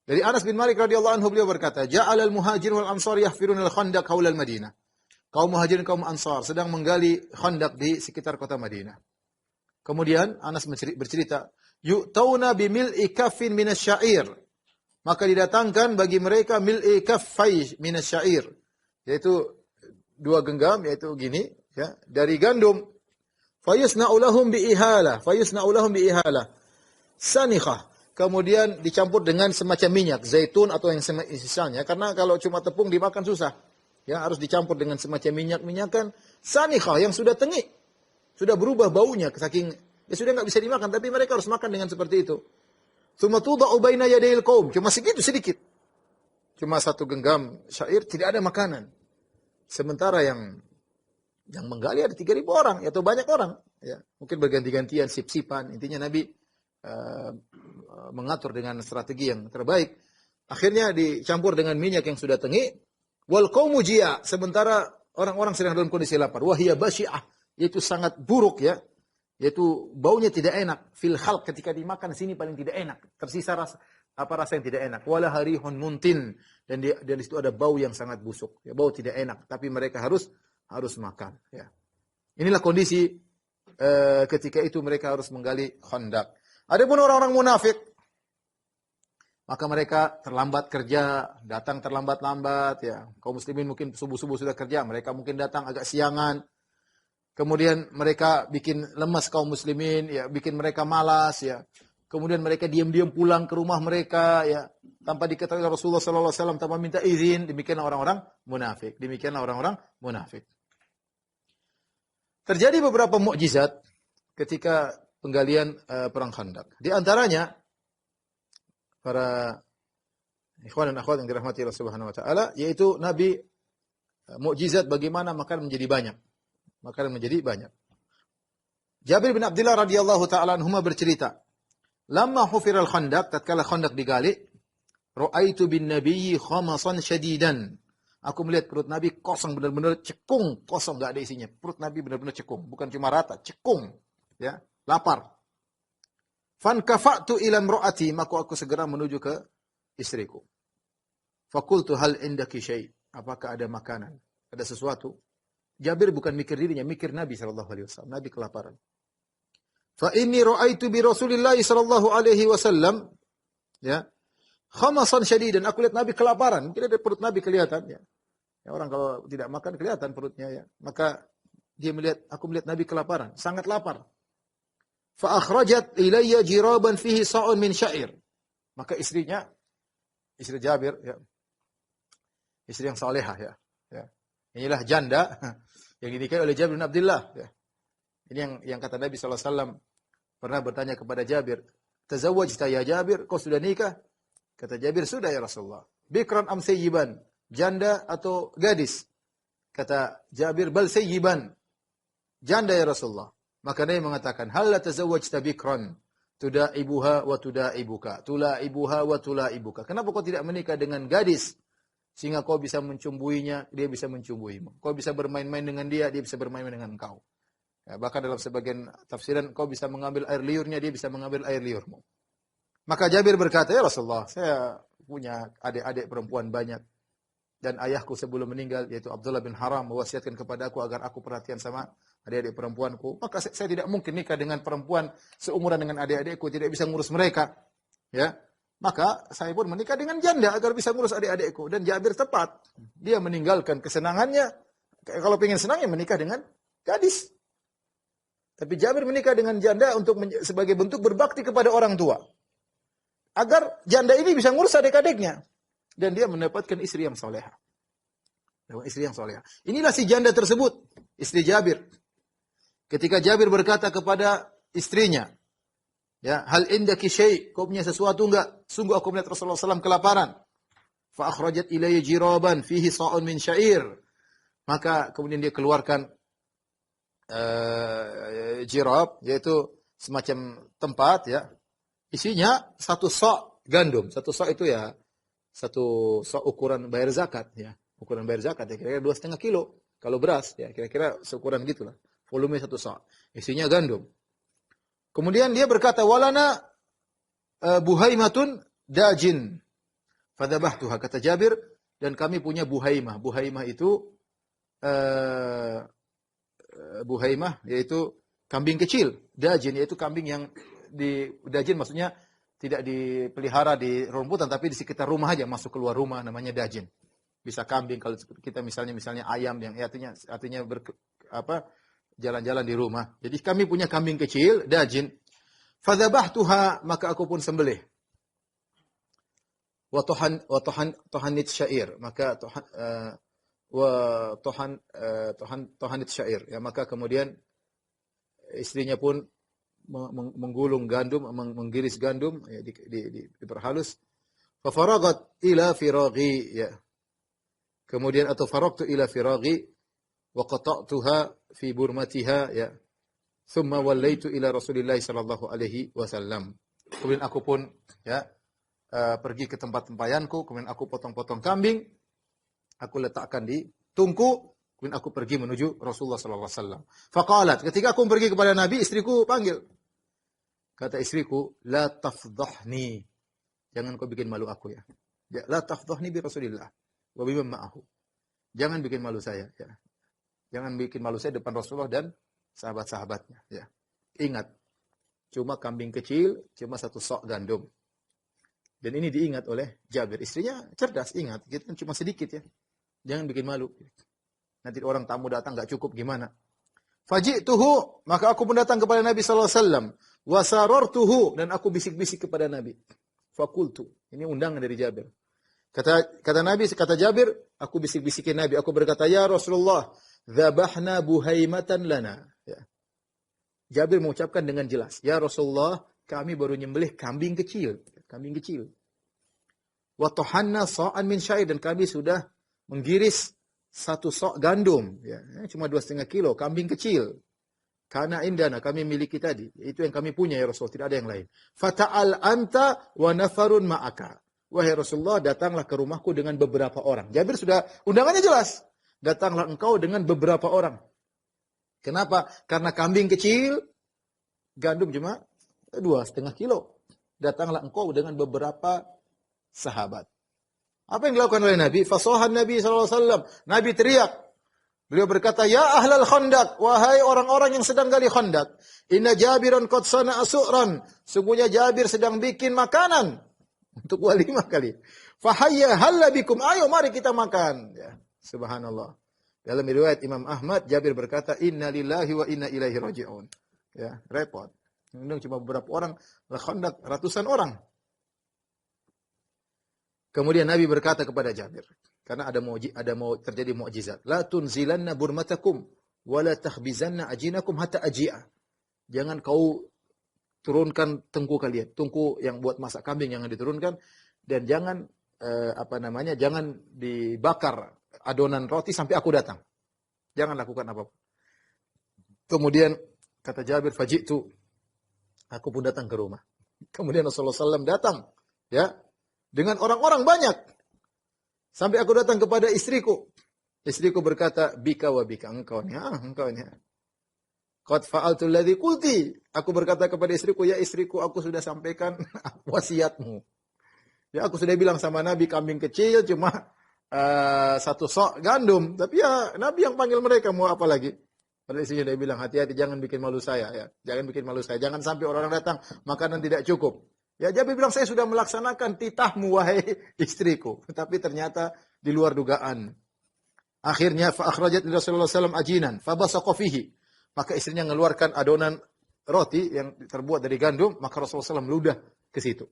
Dari Anas bin Malik radhiyallahu anhu, beliau berkata, "Ja'alal muhajirin wal ansar yahfirun al-khandaq haula al-Madinah." Kaum muhajirin kaum ansar sedang menggali khandaq di sekitar kota Madinah. Kemudian Anas bercerita, "Yu'tauna bimil'i kaffin minasy-sya'ir." maka didatangkan bagi mereka mil'i kaffai minasyair, yaitu 2 genggam, yaitu gini, ya, dari gandum. Fayusna'u lahum bi'ihalah, sanikhah. Kemudian dicampur dengan semacam minyak zaitun atau yang sisanya, karena kalau cuma tepung dimakan susah. Ya, harus dicampur dengan semacam minyak-minyakan sanikhah yang sudah tengik. Sudah berubah baunya saking ya sudah enggak bisa dimakan, tapi mereka harus makan dengan seperti itu. Tsumma tuda'u baina yadayil qaum. Cuma segitu sedikit. Cuma 1 genggam syair, tidak ada makanan. Sementara yang menggali ada 3.000 orang atau banyak orang, ya. Mungkin berganti-gantian sip-sipan. Intinya Nabi mengatur dengan strategi yang terbaik. Akhirnya dicampur dengan minyak yang sudah tengik. Wal qaumu jia', sementara orang-orang sedang dalam kondisi lapar. Wahia basyi'ah, yaitu sangat buruk, ya. Yaitu baunya tidak enak. Fil khalq, ketika dimakan sini paling tidak enak. Tersisa rasa yang tidak enak. Wala harihun muntin, dan di situ ada bau yang sangat busuk. Ya, bau tidak enak, tapi mereka harus makan, ya. Inilah kondisi ketika itu mereka harus menggali Khandaq. Adapun orang-orang munafik, maka mereka terlambat kerja, datang terlambat-lambat, ya. Kaum muslimin mungkin subuh-subuh sudah kerja, mereka mungkin datang agak siangan. Kemudian mereka bikin lemas kaum muslimin, ya, bikin mereka malas, ya. Kemudian mereka diam-diam pulang ke rumah mereka, ya, tanpa diketahui Rasulullah sallallahu alaihi wasallam, tanpa minta izin. Demikianlah orang-orang munafik. Terjadi beberapa mukjizat ketika penggalian perang Khandaq. Di antaranya para ikhwan dan akhwat yang dirahmati Allah Subhanahu wa taala, yaitu Nabi mukjizat bagaimana makanan menjadi banyak. Jabir bin Abdullah radhiyallahu taala anhuma bercerita, "Lamma hufiral Khandaq, tatkala Khandaq digali, ra'aitu bin nabiyyi khamasan syadidan." Aku melihat perut Nabi kosong, benar-benar cekung, kosong, enggak ada isinya. Perut Nabi benar-benar cekung, bukan cuma rata, cekung, ya, lapar. Fankafa'tu ila imra'ati, maka aku segera menuju ke istriku. Fakultu hal indaki syai', apakah ada makanan, ada sesuatu? Jabir bukan mikir dirinya, mikir Nabi sallallahu alaihi wasallam. Nabi kelaparan. Fa inni ra'aitu bi Rasulillah sallallahu alaihi wasallam, ya, khamasan syadidan. Aku lihat Nabi kelaparan, mungkin ada perut Nabi kelihatan, ya. Ya, orang kalau tidak makan kelihatan perutnya, ya. Maka aku melihat Nabi kelaparan, sangat lapar. Fa akhrajat ilayya jiraban fihi sa'un min sya'ir. Maka istri Jabir, ya. Istri yang salehah, ya. Ya. Inilah janda yang dinikahi oleh Jabir bin Abdullah, ya. Ini yang kata Nabi sallallahu alaihi wasallam pernah bertanya kepada Jabir, "Tazawwajta ya Jabir? Kau sudah nikah?" Kata Jabir, "Sudah ya Rasulullah." "Bikran am sayyiban?" Janda atau gadis? Kata Jabir, "Bal sayyiban." Janda ya Rasulullah. Maka Nabi mengatakan, "Hal la tazawwajta bikran tudaibuha wa tudaibuka, tulaibuha wa tulaibuka." Kenapa kau tidak menikah dengan gadis sehingga kau bisa mencumbuinya, dia bisa mencumbuimu. Kau bisa bermain-main dengan dia bisa bermain-main dengan engkau. Ya, bahkan dalam sebagian tafsiran, kau bisa mengambil air liurnya, dia bisa mengambil air liurmu. Maka Jabir berkata, "Ya Rasulullah, saya punya adik-adik perempuan banyak. Dan ayahku sebelum meninggal, yaitu Abdullah bin Haram, mewasiatkan kepada aku agar aku perhatian sama adik-adik perempuanku. Maka saya tidak mungkin nikah dengan perempuan seumuran dengan adik-adikku, tidak bisa ngurus mereka. Ya, maka saya pun menikah dengan janda agar bisa ngurus adik-adikku." Dan Jabir tepat. Dia meninggalkan kesenangannya. Kalau pengen senang, ya menikah dengan gadis. Tapi Jabir menikah dengan janda sebagai bentuk berbakti kepada orang tua. Agar janda ini bisa ngurus adik-adiknya. Dan dia mendapatkan istri yang salehah. Inilah si janda tersebut, istri Jabir. Ketika Jabir berkata kepada istrinya, ya, "Hal indaki syai', kau punya sesuatu enggak? Sungguh aku melihat Rasulullah SAW kelaparan." Fa akhrajat ilayya jiraban fihi sa'un min sya'ir. Maka kemudian dia keluarkan jirab, yaitu semacam tempat, ya. Isinya 1 sa' gandum. 1 sa' itu ya 1 sa' ukuran bayar zakat, ya. Ukuran bayar zakat, ya, kira-kira 2,5 kilo. Kalau beras, ya, kira-kira seukuran gitulah. Volume 1 sa'. Isinya gandum. Kemudian dia berkata, "Walana buhaimatun dajin." Fadabahtuha, kata Jabir, dan kami punya buhaimah. Buhaimah itu yaitu kambing kecil. Dajin yaitu kambing yang dajin maksudnya tidak dipelihara di rumputan, tapi di sekitar rumah aja, masuk keluar rumah, namanya dajin. Bisa kambing, kalau kita misalnya ayam yang artinya jalan-jalan di rumah. Jadi kami punya kambing kecil, dajin. Fadzabahtuha, maka aku pun sembelih. Wa tohanit syair, maka tohanit syair. Ya, maka kemudian istrinya pun menggulung gandum, menggiris gandum, ya, diperhalus. Fa faragat ila firaghi, ya. Kemudian atau faragtu ila firaghi wa qata'tuha fi burmatiha, ya. Thumma wallaitu ila Rasulillah sallallahu alaihi wasallam. Kemudian aku pun, ya, pergi ke tempat tempayanku, kemudian aku potong-potong kambing, aku letakkan di tungku, kemudian aku pergi menuju Rasulullah sallallahu alaihi wasallam. Faqalat, ketika aku pergi kepada Nabi, istriku panggil. Kata istriku, la tafdhahni. Jangan kau bikin malu aku, ya. La tafdhahni bi Rasulillah wa biman ma'ahu. Jangan bikin malu saya, ya. Jangan bikin malu saya depan Rasulullah dan sahabat-sahabatnya, ya. Ingat, cuma kambing kecil, cuma satu sok gandum. Dan ini diingat oleh Jabir. Istrinya cerdas, ingat, kita cuma sedikit, ya. Jangan bikin malu. Nanti orang tamu datang nggak cukup gimana? Faji'tuhu, maka aku pun datang kepada Nabi sallallahu alaihi wasallam. Wa sarartuhu, dan aku bisik-bisik kepada Nabi. Fakultu, ini undangan dari Jabir. Kata Nabi, kata Jabir, aku bisik-bisikin Nabi, aku berkata, ya Rasulullah, dzabahna buhaimatan lana. Ya. Jabir mengucapkan dengan jelas, ya Rasulullah, kami baru nyembelih kambing kecil. Wa tahanna sa'an min syair, dan kami sudah menggiris satu sok gandum, ya, cuma 2,5 kilo, kambing kecil. Karena indana, kami miliki tadi, itu yang kami punya ya Rasul, tidak ada yang lain. Fata'al anta wa nafarun ma'aka. Wahai Rasulullah, datanglah ke rumahku dengan beberapa orang. Jabir sudah, undangannya jelas. Datanglah engkau dengan beberapa orang. Kenapa? Karena kambing kecil, gandum cuma 2,5 kilo. Datanglah engkau dengan beberapa sahabat. Apa yang dilakukan oleh Nabi? Fasohan Nabi SAW. Nabi teriak. Beliau berkata, ya ahlal khandak, wahai orang-orang yang sedang gali khandak. Inna Jabiran qad sana'a su'ran. Sungguhnya Jabir sedang bikin makanan. Untuk walimah kali. Fahayya halla bikum. Ayo mari kita makan. Ya, subhanallah. Dalam riwayat Imam Ahmad, Jabir berkata, inna lillahi wa inna ilaihi raji'un. Ya, repot. Undang cuma beberapa orang, khandak ratusan orang. Kemudian Nabi berkata kepada Jabir, karena ada mau terjadi mukjizat, la tunzilanna burmatakum wa la takhbizanna ajinakum hatta aji'a. Jangan kau turunkan tungku kalian, tungku yang buat masak kambing jangan diturunkan, dan jangan jangan dibakar adonan roti sampai aku datang. Jangan lakukan apapun. Kemudian kata Jabir, faji'tu, aku pun datang ke rumah. Kemudian Rasulullah SAW datang, ya, dengan orang-orang banyak. Sampai aku datang kepada istriku. Istriku berkata, bika wa bika, engkaunya. Qad fa'altu alladhi qulti. Aku berkata kepada istriku, ya istriku, aku sudah sampaikan wasiatmu. Ya, aku sudah bilang sama Nabi, kambing kecil cuma satu sok gandum. Tapi ya, Nabi yang panggil mereka, mau apa lagi? Pada istrinya dia bilang, hati-hati, jangan bikin malu saya. Ya. Jangan bikin malu saya. Jangan sampai orang datang, makanan tidak cukup. Ya, Jabir bilang, saya sudah melaksanakan titahmu, wahai istriku. Tapi ternyata di luar dugaan. Akhirnya, fa'akhrajat Rasulullah SAW ajinan, fabasaqa fihi. Maka istrinya mengeluarkan adonan roti yang terbuat dari gandum, maka Rasulullah SAW meludah ke situ.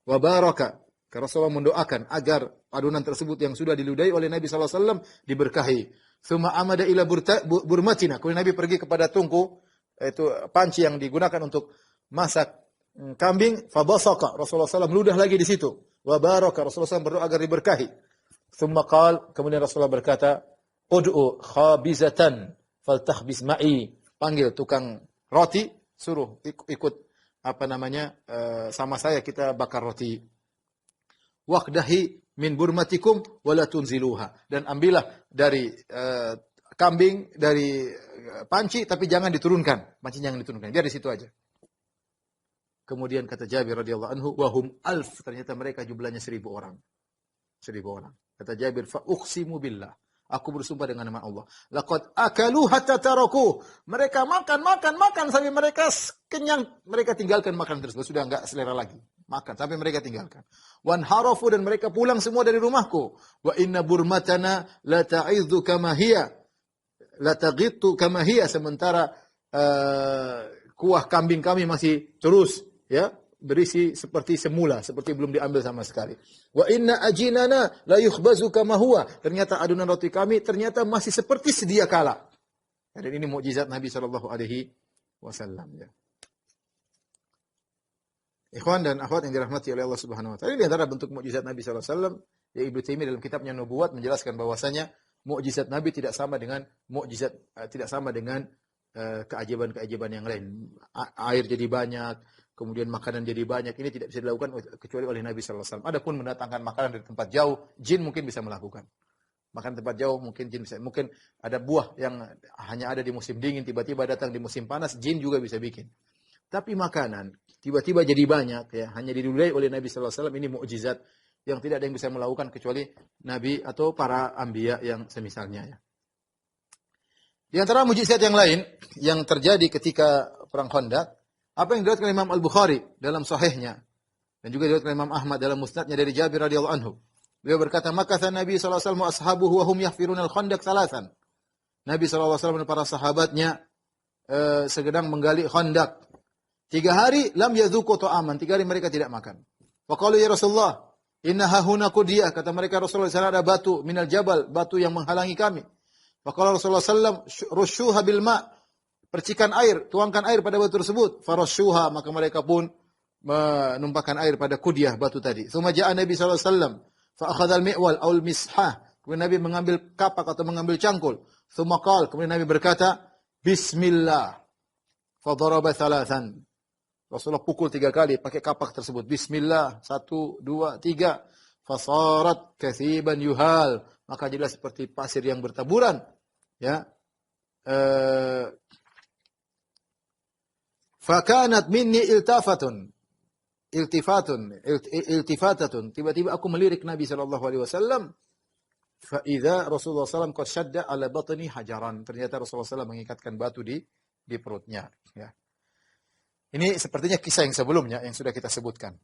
Wa baraka. Rasulullah mendoakan agar adonan tersebut yang sudah diludahi oleh Nabi SAW diberkahi. Tsumma amada ila burmatina. Kemudian Nabi pergi kepada tungku, itu panci yang digunakan untuk masak kambing. Fabasaqa. Rasulullah SAW meludah lagi di situ. Wa baraka. Rasulullah SAW berdoa agar diberkahi. Tsumma qala. Kemudian Rasulullah berkata, ud'u khabizatan faltakhbiz ma'i. Panggil tukang roti, suruh ikut sama saya kita bakar roti. Waqdahi min burmatikum wala tunziluha, dan ambillah dari kambing dari panci tapi jangan diturunkan, panci jangan diturunkan, biar di situ aja. Kemudian kata Jabir radhiyallahu anhu, wahum alf, ternyata mereka jumlahnya 1.000 orang. 1.000 orang. Kata Jabir, fa uqsimu billah, aku bersumpah dengan nama Allah. Laqad akalu hatta taraku. Mereka makan sampai mereka kenyang, mereka tinggalkan makanan tersebut, sudah enggak selera lagi. makan sampai mereka tinggalkan. Wan harafu, dan mereka pulang semua dari rumahku. Wa inna burmatana la ta'idhu kama hiya, la taghittu kama hiya, sementara kuah kambing kami masih terus ya berisi seperti semula, seperti belum diambil sama sekali. Wa inna ajinana la yukhbazu kama huwa, ternyata adonan roti kami ternyata masih seperti sedia kala. Dan ini mukjizat Nabi sallallahu alaihi wasallam ya. Ikhwan dan akhwat yang dirahmati oleh Allah Subhanahu wa taala, ini antara bentuk mukjizat Nabi sallallahu alaihi wasallam. Ya, Ibnu Taimiyah dalam kitabnya Nubuwat menjelaskan bahwasanya mukjizat Nabi tidak sama dengan keajaiban-keajaiban yang lain. Air jadi banyak, kemudian makanan jadi banyak. Ini tidak bisa dilakukan kecuali oleh Nabi sallallahu alaihi wasallam. Adapun mendatangkan makanan dari tempat jauh, jin mungkin bisa melakukan. Makan tempat jauh mungkin jin bisa. Mungkin ada buah yang hanya ada di musim dingin, tiba-tiba datang di musim panas, jin juga bisa bikin. Tapi makanan tiba-tiba jadi banyak ya, hanya didulai oleh Nabi sallallahu alaihi wasallam, ini mukjizat yang tidak ada yang bisa melakukan kecuali Nabi atau para anbiya yang semisalnya ya. Di antara mukjizat yang lain yang terjadi ketika perang Khandaq, apa yang diriwayatkan Imam Al-Bukhari dalam sahihnya dan juga diriwayatkan Imam Ahmad dalam musnadnya dari Jabir radhiyallahu anhu. Beliau berkata, "Makatha Nabi sallallahu alaihi wasallam wa ashabuhu wa hum yahfiruna al-khandaq thalathan." Nabi sallallahu alaihi wasallam dan para sahabatnya sedang menggali Khandaq. 3 hari lam yadzuqu ta'aman, 3 hari mereka tidak makan. Wa qalu ya Rasulullah, inna hahuna qudiyah, kata mereka Rasulullah, di sana ada batu minal jabal, batu yang menghalangi kami. Wa qala Rasulullah sallam rusyuha bil ma', percikan air, tuangkan air pada batu tersebut. Farashuha, maka mereka pun menumpahkan air pada qudiyah, batu tadi. Tsumma ja'a Nabi sallallahu alaihi wasallam fa akhadha al-mi'wal aw al-mishah, kemudian Nabi mengambil kapak atau mengambil cangkul. Tsumma qala, kemudian Nabi berkata, bismillah. Fa daraba thalathan. Rasulullah pukul 3 kali pakai kapak tersebut. Bismillah, 1, 2, 3. Fasarat kathiban yuhal. Maka jadilah seperti pasir yang bertaburan. Ya. Fakanat minni iltifatatun. Tiba-tiba aku melirik Nabi SAW. Fa'idha Rasulullah SAW qad syadda ala batni hajaran. Ternyata Rasulullah SAW mengikatkan batu di perutnya. Ya. Ini sepertinya kisah yang sebelumnya yang sudah kita sebutkan.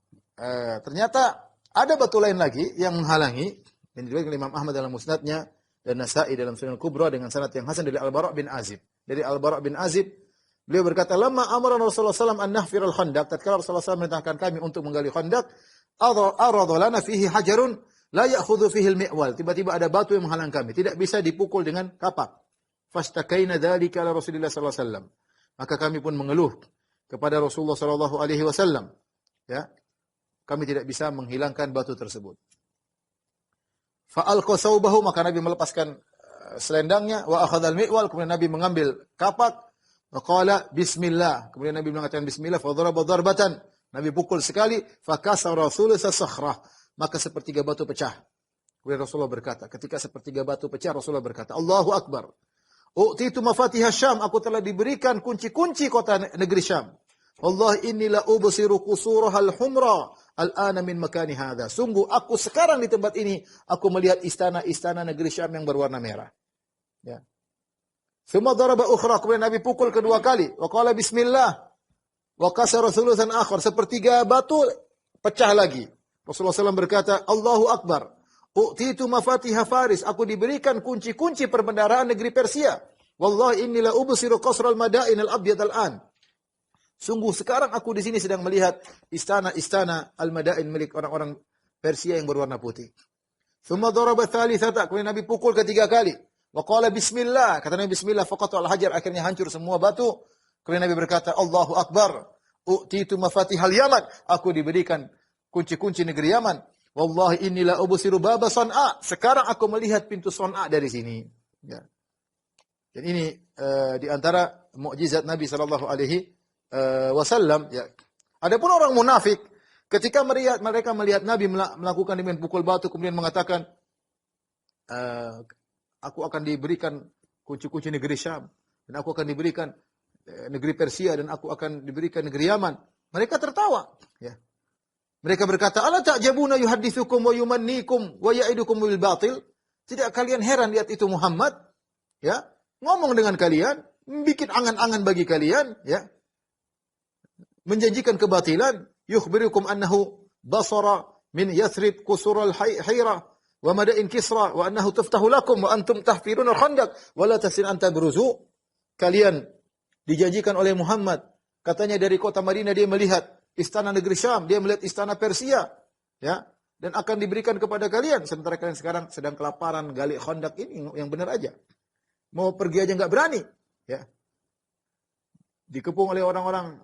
Ternyata ada batu lain lagi yang menghalangi, yang diriwayatkan Imam Ahmad dalam musnadnya dan Nasa'i dalam Sunan Kubra dengan sanad yang hasan dari Al-Bara' bin Azib. Dari Al-Bara' bin Azib, beliau berkata, "Lamma amara Rasulullah SAW an nahfir al-khandaq." Tatkala Rasulullah SAW memerintahkan kami untuk menggali khandaq, arada lana fihi hajarun la ya'khudhu fihi al-mi'wal. Tiba-tiba ada batu yang menghalang kami, tidak bisa dipukul dengan kapak. Fastakaina dzalika ala Rasulillah sallallahu alaihi wasallam. Maka kami pun mengeluh kepada Rasulullah sallallahu alaihi wasallam. Ya. Kami tidak bisa menghilangkan batu tersebut. Fa'alqa saubahu, maka Nabi melepaskan selendangnya, wa akhadhal mi'wal, kemudian Nabi mengambil kapak, wa qala bismillah. Kemudian Nabi mengatakan bismillah, fa daraba darbatan. Nabi pukul sekali, fa kasara Rasulullah sakhrah, maka sepertiga batu pecah. Kemudian Rasulullah berkata, ketika sepertiga batu pecah, Rasulullah berkata, Allahu Akbar. U'titu mafatihah Syam, aku telah diberikan kunci-kunci kota negeri Syam. Wallahi inni la ubsiru qusurah al-humra al-ana min makani hadha. Sungguh aku sekarang di tempat ini aku melihat istana-istana negeri Syam yang berwarna merah. Ya. Tsumma daraba ukhra, kemudian Nabi pukul kedua kali. Wa qala bismillah. Wa kasara thulutsan akhar, sepertiga batu pecah lagi. Rasulullah SAW berkata, Allahu Akbar. U'titu mafatihah Faris, aku diberikan kunci-kunci perbendaharaan negeri Persia. Wallahi inni la ubsiru qasral madain al-abyad al-an. Sungguh sekarang aku di sini sedang melihat istana-istana al-madain milik orang-orang Persia yang berwarna putih. Tsumma daraba thalithata, kemudian Nabi pukul ketiga kali. Wa qala bismillah, kata Nabi bismillah, faqata al-hajar, akhirnya hancur semua batu. Kemudian Nabi berkata, Allahu Akbar. U'titu mafatihal Yaman, aku diberikan kunci-kunci negeri Yaman. Wallahi inni la ubsiru baba Son'a. Sekarang aku melihat pintu Son'a dari sini. Ya. Dan ini di antara mukjizat Nabi sallallahu alaihi wasallam. Ya. Adapun orang munafik, ketika mereka melihat Nabi melakukan dengan pukul batu, kemudian mengatakan, aku akan diberikan kunci-kunci negeri Syam, dan aku akan diberikan negeri Persia, dan aku akan diberikan negeri Yaman. Mereka tertawa. Ya. Mereka berkata, "Ala ta'jabuna yuhaddithukum wa yumannikum wa ya'idukum bil batil?" Tidak kalian heran lihat itu Muhammad, ya, ngomong dengan kalian, bikin angan-angan bagi kalian, ya. Menjanjikan kebatilan, yukhbirukum annahu basara min Yathrib qusur al-Hira wa madain Kisra wa annahu tuftahu lakum wa antum tahfirun al-khandaq wa la tasin anta beruzu. Kalian dijanjikan oleh Muhammad, katanya dari kota Madinah dia melihat istana negeri Syam, dia melihat istana Persia, ya, dan akan diberikan kepada kalian. Sementara kalian sekarang sedang kelaparan, gali khandaq ini yang benar aja. Mau pergi aja nggak berani, ya. Dikepung oleh orang-orang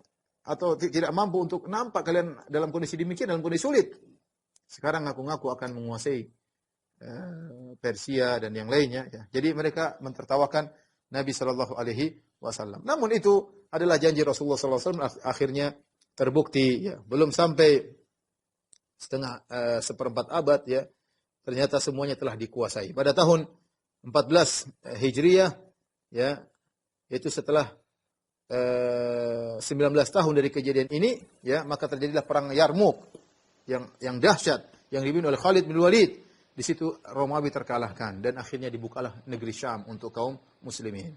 atau tidak mampu untuk nampak kalian dalam kondisi demikian, dalam kondisi sulit. Sekarang ngaku-ngaku akan menguasai Persia dan yang lainnya, ya. Jadi mereka mentertawakan Nabi Shallallahu Alaihi Wasallam. Namun itu adalah janji Rasulullah Sallallahu Alaihi Wasallam, akhirnya terbukti, ya. Belum sampai seperempat abad, ya, ternyata semuanya telah dikuasai. Pada tahun 14 Hijriah, ya, itu setelah 19 tahun dari kejadian ini, ya, maka terjadilah perang Yarmuk yang dahsyat yang dipimpin oleh Khalid bin Walid. Di situ Romawi terkalahkan dan akhirnya dibukalah negeri Syam untuk kaum muslimin.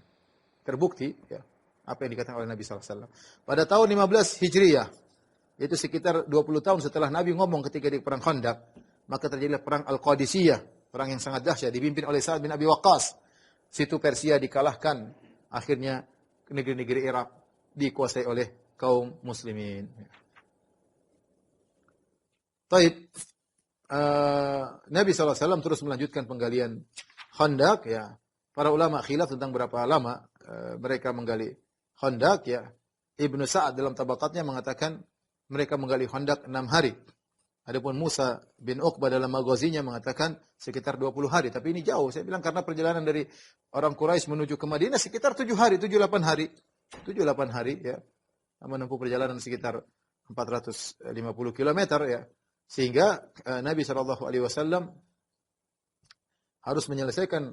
Terbukti, ya, apa yang dikatakan oleh Nabi sallallahu alaihi wasallam. Pada tahun 15 Hijriah, yaitu sekitar 20 tahun setelah Nabi ngomong ketika di perang Khandaq, maka terjadilah perang Al-Qadisiyah, perang yang sangat dahsyat dipimpin oleh Sa'ad bin Abi Waqqas. Situ Persia dikalahkan, akhirnya negeri-negeri Irak dikuasai oleh kaum muslimin. Taib, Nabi SAW terus melanjutkan penggalian Khandaq, ya. Para ulama khilaf tentang berapa lama mereka menggali Khandaq, ya. Ibnu Sa'ad dalam tabaqatnya mengatakan mereka menggali Khandaq 6 hari. Adapun Musa bin Uqbah dalam Maghazinya mengatakan sekitar 20 hari. Tapi ini jauh. Saya bilang karena perjalanan dari orang Quraisy menuju ke Madinah sekitar 7 hari, 7-8 hari. 7-8 hari, ya. Menempuh perjalanan sekitar 450 km, ya. Sehingga Nabi SAW harus menyelesaikan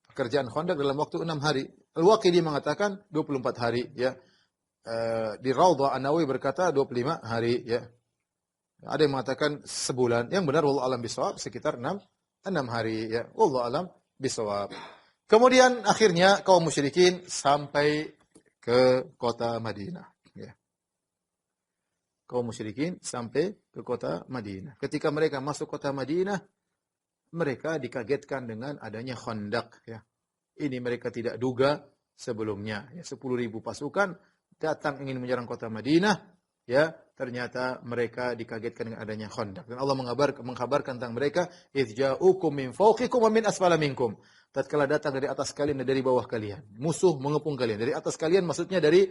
pekerjaan Khandaq dalam waktu 6 hari. Al-Waqidi mengatakan 24 hari, ya. Di Raudhah An-Nawawi berkata 25 hari, ya. Ada yang mengatakan sebulan. Yang benar wallahu alam bisawab sekitar 6 hari, ya. Wallahu alam bisawab. Kemudian akhirnya kaum musyrikin sampai ke kota Madinah, ya. Kaum musyrikin sampai ke kota Madinah. Ketika mereka masuk kota Madinah, mereka dikagetkan dengan adanya Khandaq, ya. Ini mereka tidak duga sebelumnya, ya. 10.000 pasukan datang ingin menyerang kota Madinah, ya. Ternyata mereka dikagetkan dengan adanya Khandaq. Dan Allah mengkabarkan tentang mereka, "Idz ja'ukum min fawqikum wa min asfala minkum." Tatkala datang dari atas kalian dan dari bawah kalian. Musuh mengepung kalian. Dari atas kalian maksudnya dari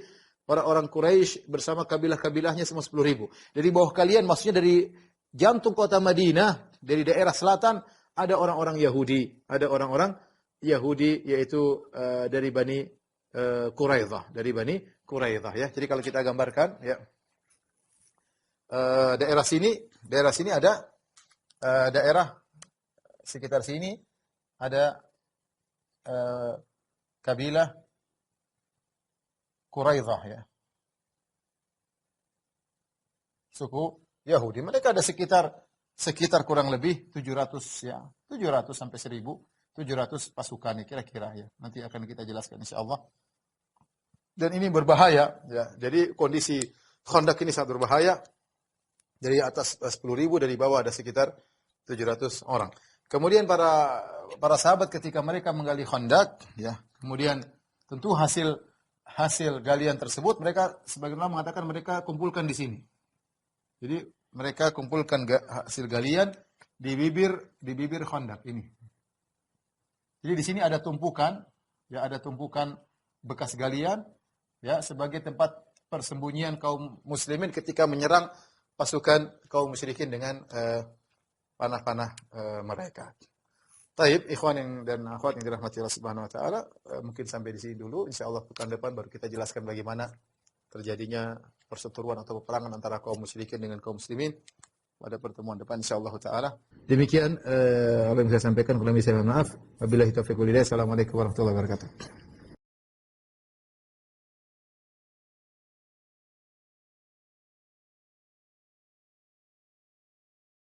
orang-orang Quraisy bersama kabilah-kabilahnya semua 10.000. Dari bawah kalian maksudnya dari jantung kota Madinah, dari daerah selatan ada orang-orang Yahudi, yaitu dari Bani Quraidah, ya. Jadi kalau kita gambarkan, ya, daerah sini ada daerah sekitar sini ada kabilah Quraidah, ya. Suku Yahudi. Mereka ada sekitar kurang lebih 700, ya. 700 sampai 1.700 pasukan, kira-kira, ya. Nanti akan kita jelaskan insyaallah. Dan ini berbahaya, ya. Jadi kondisi Khandaq ini sangat berbahaya. Dari atas 10.000, dari bawah ada sekitar 700 orang. Kemudian para sahabat ketika mereka menggali Khandaq, ya, kemudian tentu hasil galian tersebut mereka sebagian ulama mengatakan mereka kumpulkan di sini. Jadi mereka kumpulkan hasil galian di bibir Khandaq ini. Jadi di sini ada tumpukan, ya, ada tumpukan bekas galian, ya, sebagai tempat persembunyian kaum muslimin ketika menyerang pasukan kaum musyrikin dengan panah-panah mereka. Taib, ikhwan dan akhwat yang dirahmati Allah Subhanahu wa taala, mungkin sampai di sini dulu. Insyaallah pekan depan baru kita jelaskan bagaimana terjadinya perseteruan atau peperangan antara kaum musyrikin dengan kaum muslimin pada pertemuan depan insyaallah taala. Demikian apa yang saya sampaikan, kurang lebih saya mohon maaf. Wabillahi taufiq wal hidayah. Assalamualaikum warahmatullahi wabarakatuh.